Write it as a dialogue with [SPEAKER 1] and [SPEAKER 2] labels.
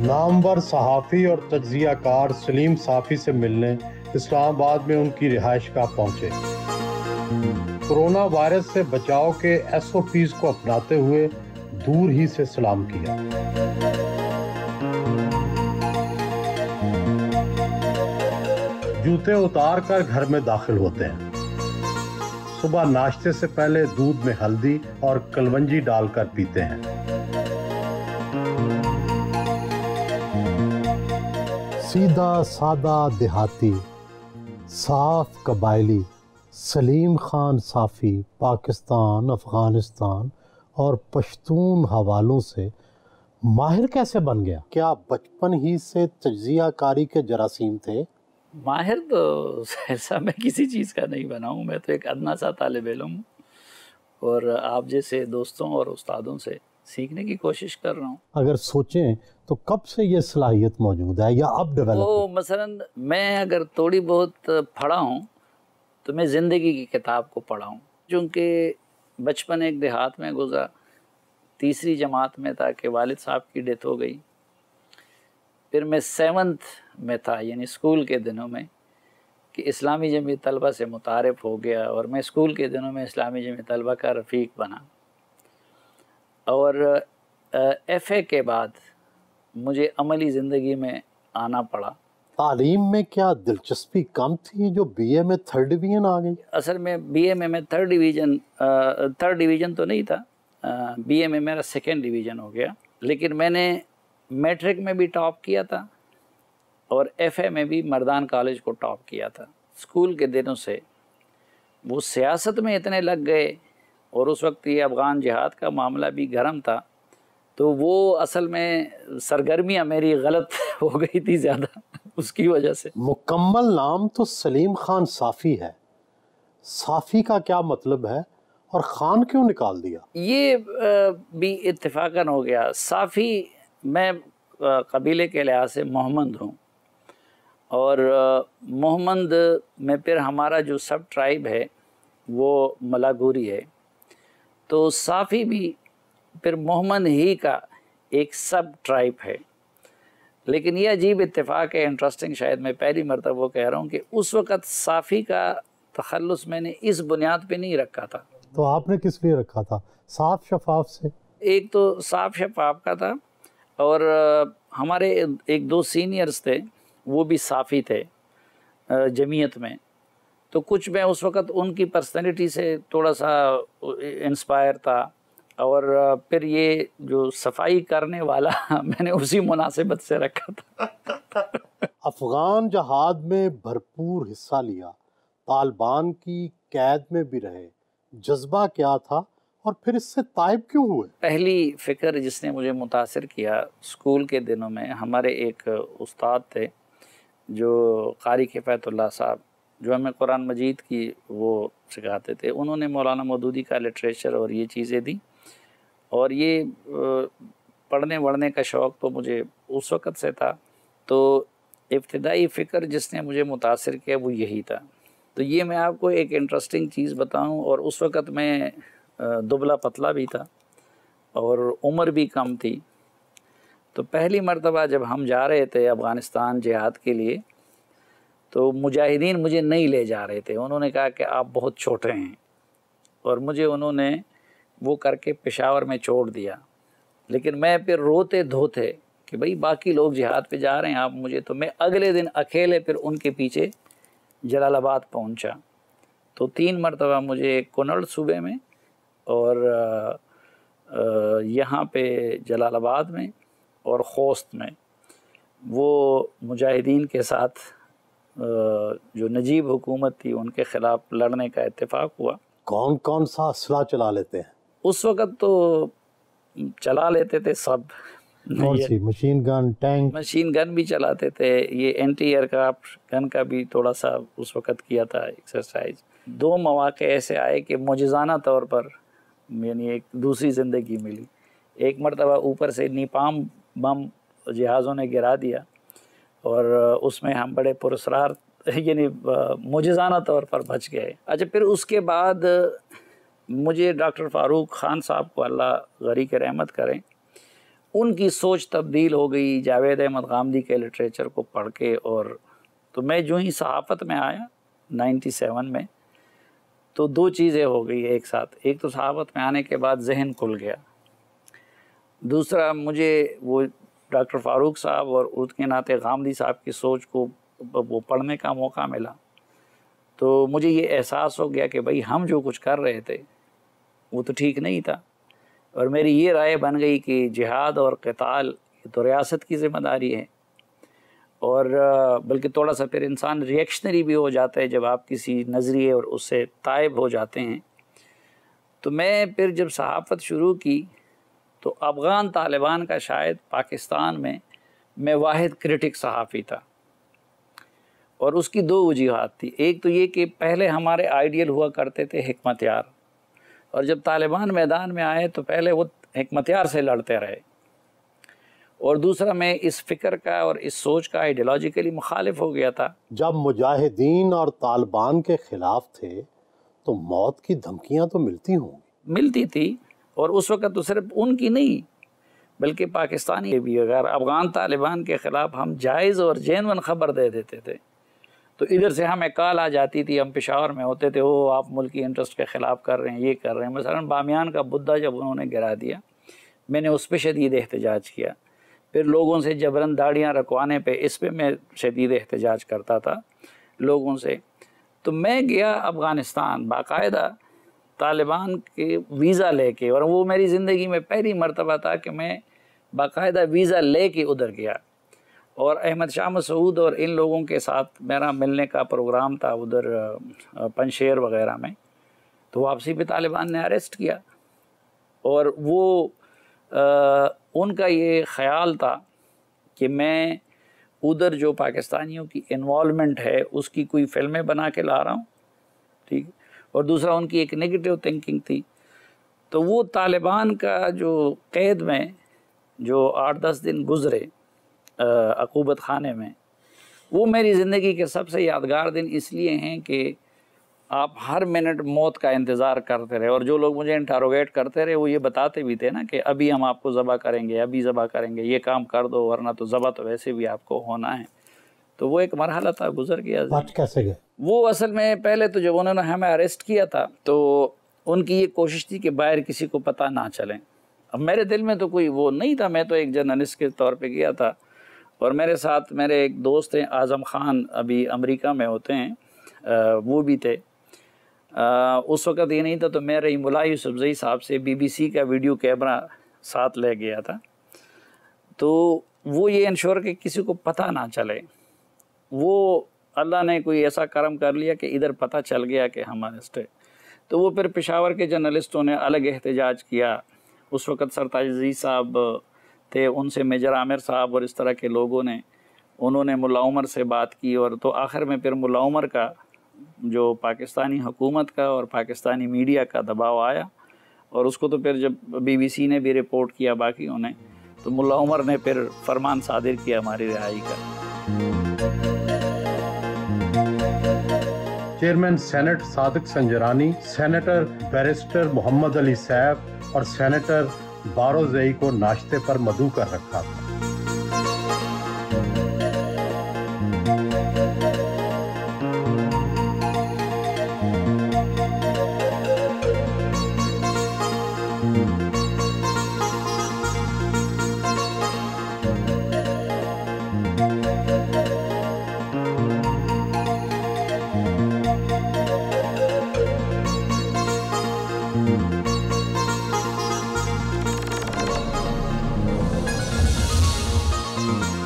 [SPEAKER 1] नामवर सहाफ़ी और तज्ज़ियाकार सलीम साफ़ी से मिलने इस्लामाबाद में उनकी रिहाइश गाह पहुंचे। कोरोना वायरस से बचाव के SOPs को अपनाते हुए दूर ही से सलाम किया। जूते उतार कर घर में दाखिल होते हैं। सुबह नाश्ते से पहले दूध में हल्दी और कलवंजी डालकर पीते हैं। सीधा सादा देहाती साफ कबायली सलीम खान साफ़ी पाकिस्तान, अफ़गानिस्तान और पश्तून हवालों से माहिर कैसे बन गया? क्या बचपन ही से तज्ज़ियाकारी के जरासीम थे?
[SPEAKER 2] माहिर तो ऐसा मैं किसी चीज़ का नहीं बना हूँ। मैं तो एक अदना सा तालिब इल्म हूँ और आप जैसे दोस्तों और उस्तादों से सीखने की कोशिश कर रहा हूँ।
[SPEAKER 1] अगर सोचें तो कब से ये सलाहियत मौजूद है या अब डेवलप?
[SPEAKER 2] वो मसलन मैं अगर थोड़ी बहुत पढ़ा हूँ तो मैं ज़िंदगी की किताब को पढ़ा हूँ, चूँकि बचपन एक देहात में गुज़रा, तीसरी जमात में था कि वालिद साहब की डेथ हो गई। फिर मैं 7th में था, यानी स्कूल के दिनों में, कि इस्लामी जमीयत तलबा से मुतारिफ़ हो गया और मैं स्कूल के दिनों में इस्लामी जमीयत तलबा का रफ़ीक बना। और FA के बाद मुझे अमली ज़िंदगी में आना पड़ा।
[SPEAKER 1] तालीम में क्या दिलचस्पी कम थी जो BA में 3rd डिवीज़न आ गई?
[SPEAKER 2] असल में BA में मैं 3rd डिवीज़न तो नहीं था, BA में मेरा 2nd डिवीज़न हो गया। लेकिन मैंने मैट्रिक में भी टॉप किया था और FA में भी मर्दान कॉलेज को टॉप किया था। स्कूल के दिनों से वो सियासत में इतने लग गए और उस वक्त ये अफ़गान जिहाद का मामला भी गर्म था, तो वो असल में सरगर्मियाँ मेरी गलत हो गई थी ज़्यादा, उसकी वजह से।
[SPEAKER 1] मुकम्मल नाम तो सलीम खान साफ़ी है, साफ़ी का क्या मतलब है और खान क्यों निकाल दिया?
[SPEAKER 2] ये भी इत्तेफाकन हो गया। साफ़ी मैं कबीले के लिहाज से मोहम्मद हूँ और मोहम्मद में फिर हमारा जो सब ट्राइब है वो मलागुरी है, तो साफ़ी भी फिर मोहम्मद ही का एक सब ट्राइब है। लेकिन ये अजीब इत्तेफाक है, इंटरेस्टिंग, शायद मैं पहली मरतबा वो कह रहा हूँ कि उस वक़्त साफ़ी का तखल्लुस मैंने इस बुनियाद पे नहीं रखा था।
[SPEAKER 1] तो आपने किस लिए रखा था? साफ शफाफ से?
[SPEAKER 2] एक तो साफ शफाफ का था और हमारे एक दो सीनियर्स थे, वो भी साफ़ी थे जमीयत में, तो कुछ मैं उस वक़्त उनकी पर्सनैलिटी से थोड़ा सा इंस्पायर था और फिर ये जो सफाई करने वाला मैंने उसी मुनासिबत से रखा था।
[SPEAKER 1] अफ़गान जहाद में भरपूर हिस्सा लिया, तालिबान की कैद में भी रहे, जज्बा क्या था और फिर इससे ताइब क्यों हुए?
[SPEAKER 2] पहली फ़िक्र जिसने मुझे मुतासिर किया, स्कूल के दिनों में हमारे एक उस्ताद थे जो कारी किफ़ायतुल्लाह साहब, जो हमें कुरान मजीद की वो सिखाते थे। उन्होंने मौलाना मौदूदी का लिटरेचर और ये चीज़ें दी और ये पढ़ने वढ़ने का शौक़ तो मुझे उस वक़्त से था। तो इब्तिदाई फ़िक्र जिसने मुझे मुतासिर किया वो यही था। तो ये मैं आपको एक इंटरेस्टिंग चीज़ बताऊं, और उस वक़्त मैं दुबला पतला भी था और उम्र भी कम थी। तो पहली मर्तबा जब हम जा रहे थे अफ़गानिस्तान जिहाद के लिए, तो मुजाहिदीन मुझे नहीं ले जा रहे थे। उन्होंने कहा कि आप बहुत छोटे हैं, और मुझे उन्होंने वो करके पेशावर में छोड़ दिया। लेकिन मैं फिर रोते धोते कि भाई बाकी लोग जिहाद पे जा रहे हैं, आप मुझे, तो मैं अगले दिन अकेले फिर उनके पीछे जलालाबाद पहुंचा। तो 3 मरतबा मुझे कुनड़ सूबे में और यहाँ पे जलालाबाद में और खोस्त में वो मुजाहिदीन के साथ जो नजीब हुकूमत थी उनके ख़िलाफ़ लड़ने का इत्तेफाक हुआ।
[SPEAKER 1] कौन कौन सा असला चला लेते हैं?
[SPEAKER 2] उस वक़्त तो चला लेते थे सब।
[SPEAKER 1] कौन सी? Machine gun, tank?
[SPEAKER 2] Machine gun भी चलाते थे, ये एंटी एयरक्राफ्ट गन का भी थोड़ा सा उस वक़्त किया था एक्सरसाइज। 2 मौक़े ऐसे आए कि मुजिज़ाना तौर पर यानी एक दूसरी ज़िंदगी मिली। एक मरतबा ऊपर से नीपाम बम जहाज़ों ने गिरा दिया और उसमें हम बड़े पुरस्कार यानी मुजिज़ाना तौर पर बच गए। अच्छा, फिर उसके बाद मुझे डॉक्टर फ़ारूक ख़ान साहब को अल्लाह गरी के रहमत करें, उनकी सोच तब्दील हो गई जावेद अहमद गामदी के लिटरेचर को पढ़ के। और तो मैं जो ही सहाफ़त में आया 97 में, तो दो चीज़ें हो गई एक साथ। एक तो सहाफ़त में आने के बाद जहन खुल गया, दूसरा मुझे वो डॉक्टर फ़ारूक साहब और उसके नाते गामदी साहब की सोच को वो पढ़ने का मौका मिला। तो मुझे ये एहसास हो गया कि भाई हम जो कुछ कर रहे थे वो तो ठीक नहीं था। और मेरी ये राय बन गई कि जिहाद और क़िताल ये तो रियासत की ज़िम्मेदारी है। और बल्कि थोड़ा सा फिर इंसान रिएक्शनरी भी हो जाता है जब आप किसी नज़रिए और उससे ताइब हो जाते हैं। तो मैं फिर जब सहाफ़त शुरू की तो अफ़गान तालिबान का शायद पाकिस्तान में मैं वाहिद क्रिटिक सहाफ़ी था। और उसकी दो वजूहात थी। एक तो ये कि पहले हमारे आइडियल हुआ करते थे हिकमत यार, और जब तालिबान मैदान में आए तो पहले वो हिकमत यार से लड़ते रहे। और दूसरा मैं इस फ़िक्र का और इस सोच का आइडियोलॉजिकली मुखालिफ हो गया था।
[SPEAKER 1] जब मुजाहिदीन और तालिबान के ख़िलाफ़ थे तो मौत की धमकियां तो मिलती होंगी।
[SPEAKER 2] मिलती थी, और उस वक़्त तो सिर्फ उनकी नहीं बल्कि पाकिस्तानी भी। अगर अफ़गान तालिबान के ख़िलाफ़ हम जायज़ और जेन्युइन ख़बर दे देते थे तो इधर से हमें कॉल आ जाती थी, हम पेशावर में होते थे, ओ आप मुल्की इंटरेस्ट के ख़िलाफ़ कर रहे हैं, ये कर रहे हैं। मसलन बामियान का बुद्धा जब उन्होंने गिरा दिया, मैंने उस पर शदीद एहतजाज किया। फिर लोगों से जबरन दाड़ियाँ रखवाने पे, इस पे मैं शदीद एहतजाज करता था लोगों से। तो मैं गया अफ़गानिस्तान बाकायदा तालिबान के वीज़ा लेके, और वो मेरी ज़िंदगी में पहली मरतबा था कि मैं बाकायदा वीज़ा लेके उधर गया। और अहमद शाह मसूद और इन लोगों के साथ मेरा मिलने का प्रोग्राम था उधर पंशेर वग़ैरह में। तो वापसी पे तालिबान ने अरेस्ट किया, और वो उनका ये ख़याल था कि मैं उधर जो पाकिस्तानियों की इन्वॉल्वमेंट है उसकी कोई फ़िल्में बना के ला रहा हूँ, ठीक। और दूसरा उनकी एक नेगेटिव थिंकिंग थी। तो वो तालिबान का जो कैद में जो 8-10 दिन गुज़रे अक़ूबत खाने में, वो मेरी ज़िंदगी के सबसे यादगार दिन इसलिए हैं कि आप हर मिनट मौत का इंतज़ार करते रहे। और जो लोग मुझे इंटरोगेट करते रहे वो ये बताते भी थे ना कि अभी हम आपको ज़बह करेंगे, अभी ज़बह करेंगे, ये काम कर दो वरना तो ज़बह तो वैसे भी आपको होना है। तो वो एक मरहला था, गुजर गया।
[SPEAKER 1] बच कैसे गए?
[SPEAKER 2] वो असल में पहले तो जब उन्होंने हमें अरेस्ट किया था तो उनकी ये कोशिश थी कि बाहर किसी को पता ना चले। अब मेरे दिल में तो कोई वो नहीं था, मैं तो एक जर्नलिस्ट के तौर पे गया था। और मेरे साथ मेरे एक दोस्त हैं आज़म ख़ान, अभी अमेरिका में होते हैं, वो भी थे। उस वक़्त ये नहीं था तो मैं रहीमुल्लाह यूसुफ़ज़ई साहब से BBC का वीडियो कैमरा साथ ले गया था। तो वो ये इंश्योर कि किसी को पता ना चले। वो अल्लाह ने कोई ऐसा करम कर लिया कि इधर पता चल गया कि हम अरेस्ट है। तो वो फिर पेशावर के जर्नलिस्टों ने अलग एहतजाज किया। उस वक़्त सरताज अज़ीज़ साहब थे, उनसे मेजर आमिर साहब और इस तरह के लोगों ने, उन्होंने मुल्ला उमर से बात की। और तो आखिर में फिर मुल्ला उमर का जो पाकिस्तानी हुकूमत का और पाकिस्तानी मीडिया का दबाव आया, और उसको तो फिर जब BBC ने भी रिपोर्ट किया बाकियों ने, तो मुल्ला उमर ने फिर फरमान सादिर किया हमारी रिहाई का।
[SPEAKER 1] Chairman senate Sadiq Sanjrani, senator barrister Mohammad Ali Saif और सेनेटर बारोज़ई को नाश्ते पर मदऊ कर रखा था।